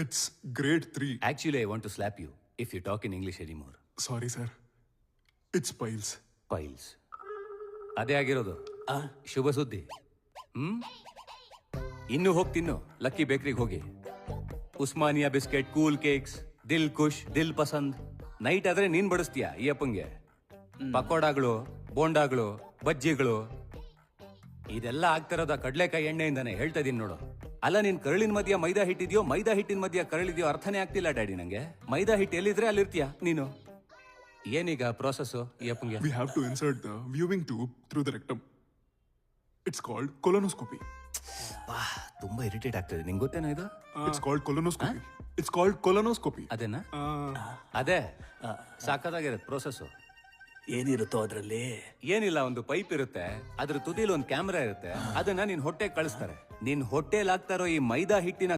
It's grade 3. Actually, I want to slap you if you talk in English anymore. Sorry, sir. It's piles. Piles. ಅದೇ ಆಗಿರೋದು ಶುಭ ಸುದ್ದಿ. ಇನ್ನು ಹೋಗಿ ತಿನ್ನು lucky ಬೇಕ್ರಿಗೆ ಹೋಗಿ. Osmania biscuit, cool cakes, Dil Khush, ದಿಲ್ ಪಸಂದ್. ನೈಟ್ ಆದ್ರೆ ನೀನ್ ಬಡಿಸ್ತೀಯ ಈ ಅಪ್ಪಂಗೆ. ಪಕೋಡಾಗಳು, ಬೋಂಡಾಗಳು, ಬಜ್ಜಿಗಳು ಇದೆಲ್ಲ ಆಗ್ತಿರೋದ ಕಡ್ಲೆಕಾಯಿ ಎಣ್ಣೆಯಿಂದಾನೆ ಹೇಳ್ತಾ ಇದೀನಿ ನೋಡು. ಅಲ್ಲ, ನೀನ್ ಕರಳಿನ ಮಧ್ಯ ಮೈದಾ ಹಿಟ್ಟಿದ್ಯೋ, ಮೈದಾ ಹಿಟ್ಟಿನ ಮಧ್ಯ ಕರಳಿದ್ಯೋ ಅರ್ಥನೇ ಆಗ್ತಿಲ್ಲ ಡ್ಯಾಡಿ ನಂಗೆ. ಮೈದಾ ಹಿಟ್ಟು ಎಲ್ಲಿದ್ರೆ ಅಲ್ಲಿರ್ತೀಯ ನೀನು. ಏನೀಗ ಪ್ರೋಸೆಸ್ ಈ ಅಪ್ಪಂಗೆ? We have to insert the viewing tube through the rectum. It's called colonoscopy. ತುಂಬಾ ಇರಿಟೇಟ್ ಆಗ್ತದೆ. ನಿಂಗೆ ಗೊತ್ತೇನೋ ಇದು? It's called colonoscopy. It's called colonoscopy. ಅದೇನಾ? ಅದೇ ಸಾಕಾಗಿರುತ್ತೆ ಪ್ರೋಸೆಸ್. ಏನಿರುತ್ತೋ ಅದ್ರಲ್ಲಿ? ಏನಿಲ್ಲ, ಒಂದು ಪೈಪ್ ಇರುತ್ತೆ, ಅದ್ರ ತುದಿಲಿ ಒಂದು ಕ್ಯಾಮ್ರಾ ಇರುತ್ತೆ, ಅದನ್ನ ನಿನ್ ಹೊಟ್ಟೆ ಕಳಿಸ್ತಾರೆ. ನಿನ್ ಹೊಟ್ಟೆಲ್ ಆಗ್ತಾರೋ ಈ ಮೈದಾ ಹಿಟ್ಟಿನ